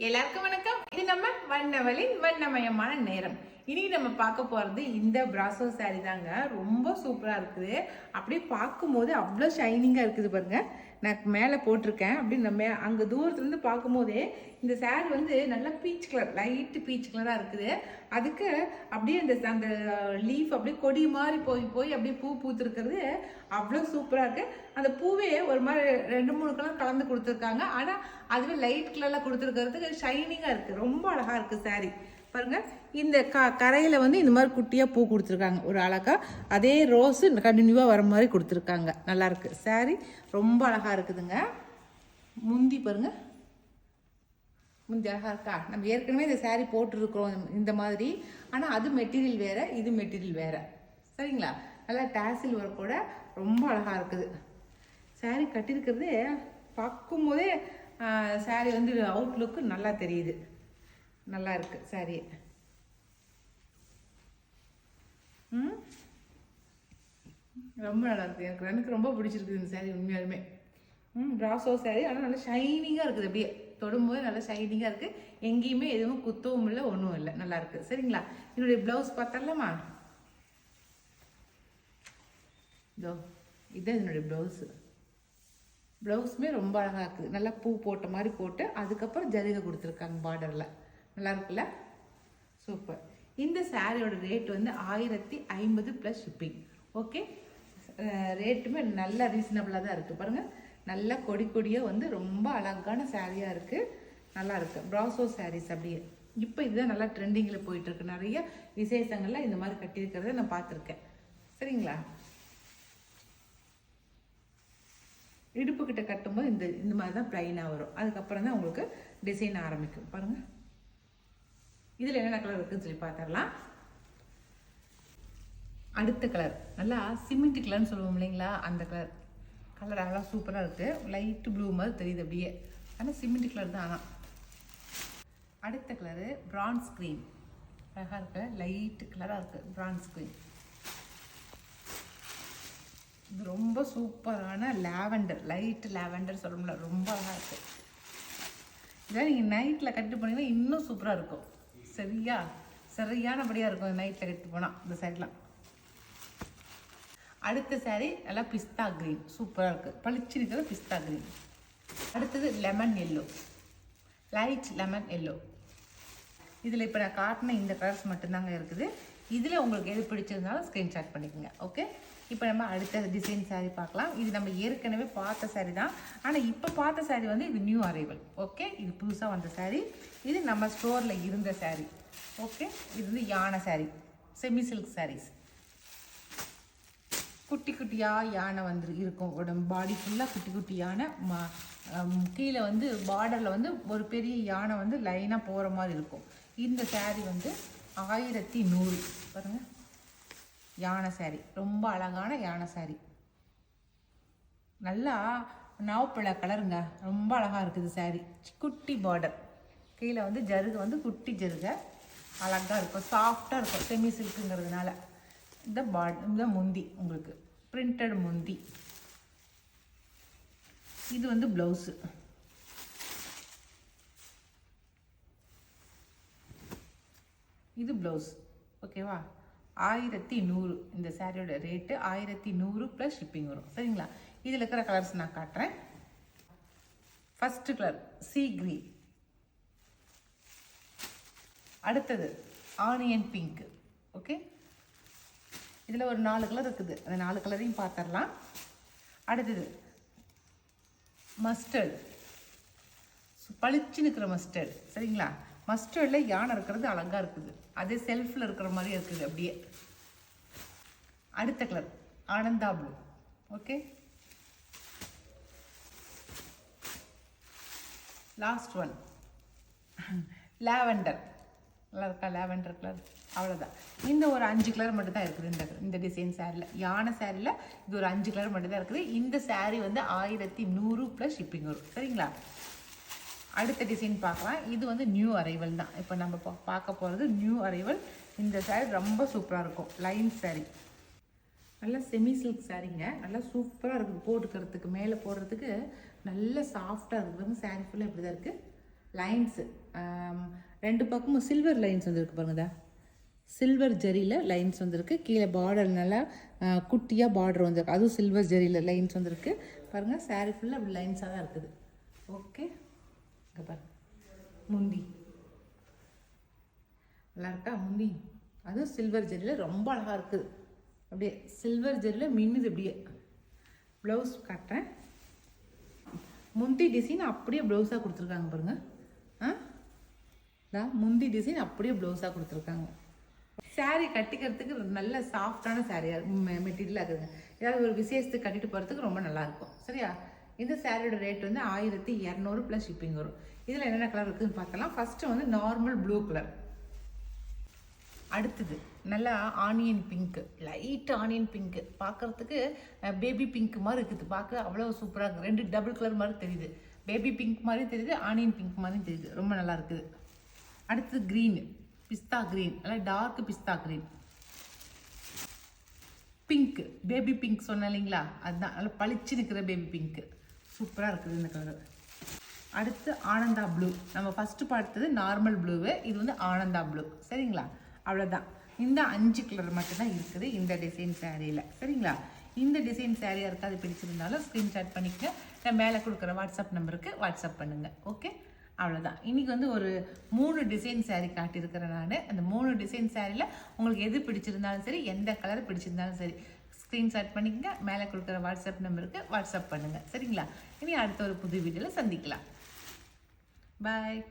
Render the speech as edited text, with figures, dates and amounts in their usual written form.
எல்லாருக்கும் வணக்கம். இது நம்ம வண்ணவலின் வண்ணமயமான நேரம். இனி நம்ம பார்க்க போறது இந்த பிராசோ சாரி தாங்க. ரொம்ப சூப்பரா இருக்குது. அப்படியே பார்க்கும்போது அவ்வளோ ஷைனிங்கா இருக்குது பாருங்க. நான் மேலே போட்டிருக்கேன். அப்படி நம்ம அங்கே தூரத்துலேருந்து பார்க்கும்போதே இந்த சாரி வந்து நல்லா பீச் கலர், லைட்டு பீச் கலராக இருக்குது. அதுக்கு அப்படியே அந்த லீஃப் அப்படியே கொடி மாதிரி போய் போய் அப்படியே பூ பூத்துருக்கிறது அவ்வளோ சூப்பராக இருக்குது. அந்த பூவே ஒரு மாதிரி 2-3 கலர் கலந்து கொடுத்துருக்காங்க. ஆனால் அதுவே லைட் கலரில் கொடுத்துருக்கிறதுக்கு ஷைனிங்காக இருக்குது. ரொம்ப அழகாக இருக்குது சாரி பாருங்க. இந்த கரையில் வந்து இந்த மாதிரி குட்டியாக பூ கொடுத்துருக்காங்க ஒரு அழகா. அதே ரோஸு கண்டினியூவாக வர மாதிரி கொடுத்துருக்காங்க. நல்லாயிருக்கு சாரி, ரொம்ப அழகாக இருக்குதுங்க. முந்தி பாருங்க, முந்தி அழகாக இருக்கா. நம்ம ஏற்கனவே இந்த சாரி போட்டுருக்குறோம் இந்த மாதிரி. ஆனால் அது மெட்டீரியல் வேறு, இது மெட்டீரியல் வேறு. சரிங்களா? நல்லா டாசில் ஒர்க் கூட ரொம்ப அழகாக இருக்குது. சாரி கட்டியிருக்கிறது பார்க்கும்போதே சாரி வந்து அவுட்லுக்கு நல்லா தெரியுது. நல்லா இருக்கு சாரி. ரொம்ப நல்லா இருக்கு. எனக்கு ரொம்ப பிடிச்சிருக்கு இந்த சாரி உண்மையாலுமே. பிராசோ சாரி, ஆனால் நல்லா ஷைனிங்காக இருக்குது. அப்படியே தொடும்போது நல்லா ஷைனிங்காக இருக்குது. எங்கேயுமே எதுவும் குத்தவும் இல்லை, ஒன்றும் இல்லை. நல்லா இருக்குது. சரிங்களா? என்னுடைய ப்ளவுஸ் பார்த்தரலாமா? இதோ இதுதான் என்னுடைய ப்ளவுஸு. ப்ளவுஸுமே ரொம்ப அழகாக இருக்குது. நல்லா பூ போட்ட மாதிரி போட்டு அதுக்கப்புறம் ஜரிகை கொடுத்துருக்காங்க பார்டரில். நல்லா இருக்குல்ல? சூப்பர். இந்த சாரியோட ரேட் வந்து 1050 ப்ளஸ் ஷிப்பிங். ஓகே, ரேட்டுமே நல்ல ரீசனபிளாக தான் இருக்குது. பாருங்கள், நல்ல கொடி கொடியாக வந்து ரொம்ப அழகான சாரியாக இருக்குது. நல்லா இருக்குது. ப்ராசோ சாரீஸ் அப்படியே இப்போ இதுதான் நல்லா ட்ரெண்டிங்கில் போயிட்டுருக்கு. நிறைய விசேஷங்களில் இந்த மாதிரி கட்டியிருக்கிறத நான் பார்த்துருக்கேன். சரிங்களா? இடுப்பு கிட்ட கட்டும்போது இந்த மாதிரி தான் ப்ளைனாக வரும். அதுக்கப்புறம் தான் உங்களுக்கு டிசைன் ஆரம்பிக்கும். பாருங்கள், இதில் என்னென்ன கலர் இருக்குதுன்னு சொல்லி பார்த்துடலாம். அடுத்த கலர் நல்லா சிமெண்ட் கலர்னு சொல்லுவோம் இல்லைங்களா, அந்த கலர் அழகாக சூப்பராக இருக்குது. லைட்டு ப்ளூ மாதிரி தெரியுது அப்படியே. ஆனால் சிமெண்ட் கலர் தான். ஆனால் அடுத்த கலரு பிரான்ஸ் க்ரீன். அழகாக இருக்கு, லைட்டு கலராக இருக்குது. பிரான்ஸ் க்ரீன் இது ரொம்ப சூப்பரான லாவெண்டர், லைட்டு லாவெண்டர் சொல்லணும்ல, ரொம்ப அழகாக இருக்குது. இதான் நீங்கள் நைட்டில் கட்டு போனீங்கன்னா இன்னும் சூப்பராக இருக்கும். சரியானபடியாக இருக்கும் நைட்டில் கட்டி போனால் இந்த சாரிலாம். அடுத்த சாரி நல்லா பிஸ்தா க்ரீன், சூப்பராக இருக்குது. பளிச்சு இருக்கிறது பிஸ்தா க்ரீன். அடுத்தது lemon yellow, light lemon yellow. இதில் இப்போ நான் காட்டின இந்த கலர்ஸ் மட்டும்தாங்க இருக்குது. இதில் உங்களுக்கு எது பிடிச்சிருந்தாலும் ஸ்க்ரீன்ஷாட் பண்ணிக்கோங்க. ஓகே, இப்போ நம்ம அடுத்த டிசைன் சாரீ பார்க்கலாம். இது நம்ம ஏற்கனவே பார்த்த சாரீ தான். ஆனால் இப்போ பார்த்த சாரீ வந்து இது நியூ அரைவல். ஓகே, இது புதுசாக வந்த சாரீ. இது நம்ம ஸ்டோரில் இருந்த சாரீ. ஓகே, இது வந்து யானை சாரீ, செமி சில்க் சாரீஸ். குட்டி குட்டியாக யானை வந்து இருக்கும். உடம்பு பாடி ஃபுல்லாக குட்டி குட்டி யானை. கீழே வந்து பார்டரில் வந்து ஒரு பெரிய யானை வந்து லைனாக போகிற மாதிரி இருக்கும். இந்த சாரீ வந்து 1100. பாருங்கள், யானை சாரீ, ரொம்ப அழகான யானை சாரீ. நல்லா நவப்பழ கலருங்க, ரொம்ப அழகாக இருக்குது சாரீ. குட்டி பார்டர், கீழே வந்து ஜருகை வந்து குட்டி ஜருகை, அழகாக இருக்கும். சாஃப்டாக இருக்கும் செமி சில்க்குங்கிறதுனால. இந்த முந்தி உங்களுக்கு பிரிண்டட் முந்தி. இது வந்து ப்ளவுஸு. இது ப்ளவுஸ். ஓகேவா? 1100. இந்த சாரியோட ரேட்டு 1100 ப்ளஸ் ஷிப்பிங் வரும். சரிங்களா? இதில் இருக்கிற கலர்ஸ் நான் காட்டுறேன். First colour sea green. அடுத்தது ஆனியன் பிங்க். ஓகே, இதில் ஒரு 4 கலர் இருக்குது. அந்த 4 கலரையும் பார்த்துடலாம். அடுத்தது மஸ்டர்டு, பளிச்சு நிற்கிற மஸ்டர்டு. சரிங்களா? மஸ்டர்டில் யானை இருக்கிறது அழகாக இருக்குது. அதே செல்ஃபில் இருக்கிற மாதிரி இருக்குது அப்படியே. அடுத்த colour Ananda blue. Okay, last one lavender. நல்லா இருக்கா லாவெண்டர் கலர்? அவ்வளோதான். இந்த ஒரு 5 கலர் மட்டும் தான் இருக்குது இந்த டிசைன் சாரியில். யானை சாரியில் இது ஒரு 5 கலர் மட்டும் தான் இருக்குது. இந்த சாரீ வந்து 1100 ப்ளஸ் ஷிப்பிங் வரும். சரிங்களா? அடுத்த டிசைன் பார்க்கலாம். இது வந்து நியூ அரைவல் தான். இப்போ நம்ம பார்க்க போகிறது நியூ அரைவல். இந்த சாரீ ரொம்ப சூப்பராக இருக்கும். லைன் சாரீ, நல்லா செமி சில்க் சாரீங்க. நல்லா சூப்பராக இருக்குது. போட்டுக்கிறதுக்கு மேலே போடுறதுக்கு நல்ல சாஃப்டாக இருக்குது. சாரீ ஃபுல்லாக இப்படி தான் இருக்குது. லைன்ஸு ரெண்டு பக்கமும் சில்வர் லைன்ஸ் வந்துருக்கு பாருங்கதா, சில்வர் ஜரியில் லைன்ஸ் வந்திருக்கு. கீழே பார்டர் நல்லா குட்டியாக பார்டர் வந்திருக்கு, அதுவும் சில்வர் ஜரியில் லைன்ஸ் வந்திருக்கு பாருங்கள். சாரீ ஃபுல்லாக அப்படி லைன்ஸாக தான் இருக்குது. ஓகே, இங்கே பாருங்க முந்தி நல்லா இருக்கா முந்தி, அதுவும் சில்வர் ஜரியில் ரொம்ப அழகாக இருக்குது. அப்படியே சில்வர் ஜரியில் மின்னுது அப்படியே. ப்ளவுஸ் காட்டுறேன். முந்தி டிசைன் அப்படியே ப்ளவுஸாக கொடுத்துருக்காங்க பாருங்கள். முந்தி டிசைன் அப்படியே ப்ளவுஸாக கொடுத்துருக்காங்க. சாரீ கட்டிக்கிறதுக்கு நல்ல சாஃப்டான சாரியாக மெட்டீரியலாக இருக்குதுங்க. ஏதாவது ஒரு விசேஷத்துக்கு கட்டிட்டு போகிறதுக்கு ரொம்ப நல்லாயிருக்கும். சரியா? இந்த சாரியோட ரேட் வந்து 1200 ப்ளஸ் ஷிப்பிங் வரும். இதில் என்னென்ன கலர் இருக்குதுன்னு பார்க்கலாம். ஃபஸ்ட்டு வந்து நார்மல் ப்ளூ கலர், அடுத்தது நல்லா onion pink, light onion pink, பார்க்குறதுக்கு பேபி பிங்க் மாதிரி இருக்குது. பார்க்க அவ்வளோ சூப்பராக இருக்குது. ரெண்டு டபுள் கலர் மாதிரி தெரியுது. பேபி பிங்க் மாதிரி தெரியுது, ஆனியன் பிங்க் மாதிரி தெரியுது. ரொம்ப நல்லா இருக்குது. அடுத்தது க்ரீன், பிஸ்தா க்ரீன், நல்லா டார்க் பிஸ்தா க்ரீன். பிங்க்கு, பேபி பிங்க் சொன்னேன் இல்லைங்களா, அதுதான் நல்லா பளிச்சு நிற்கிற பேபி பிங்க்கு. சூப்பராக இருக்குது இந்த கலர். அடுத்து ஆனந்தா ப்ளூ. நம்ம ஃபஸ்ட்டு பார்த்தது நார்மல் ப்ளூவு, இது வந்து ஆனந்தா ப்ளூ. சரிங்களா? அவ்வளோதான். இந்த 5 கலர் மட்டும்தான் இருக்குது இந்த டிசைன் சாரியில். சரிங்களா? இந்த டிசைன் சாரியாக இருக்காது பிடிச்சிருந்தாலும் ஸ்க்ரீன்ஷாட் பண்ணிக்க, நான் மேலே கொடுக்குற வாட்ஸ்அப் நம்பருக்கு வாட்ஸ்அப் பண்ணுங்கள். ஓகே, அவ்வளோதான். இன்றைக்கி வந்து ஒரு 3 டிசைன் சாரீ காட்டியிருக்கிறேன் நான். அந்த 3 டிசைன் சாரியில் உங்களுக்கு எது பிடிச்சிருந்தாலும் சரி, எந்த கலர் பிடிச்சிருந்தாலும் சரி, ஸ்க்ரீன்ஷாட் பண்ணிக்கங்க, மேலே கொடுக்குற வாட்ஸ்அப் நம்பருக்கு வாட்ஸ்அப் பண்ணுங்கள். சரிங்களா? இனி அடுத்த ஒரு புது வீடியோவில் சந்திக்கலாம். பாய்.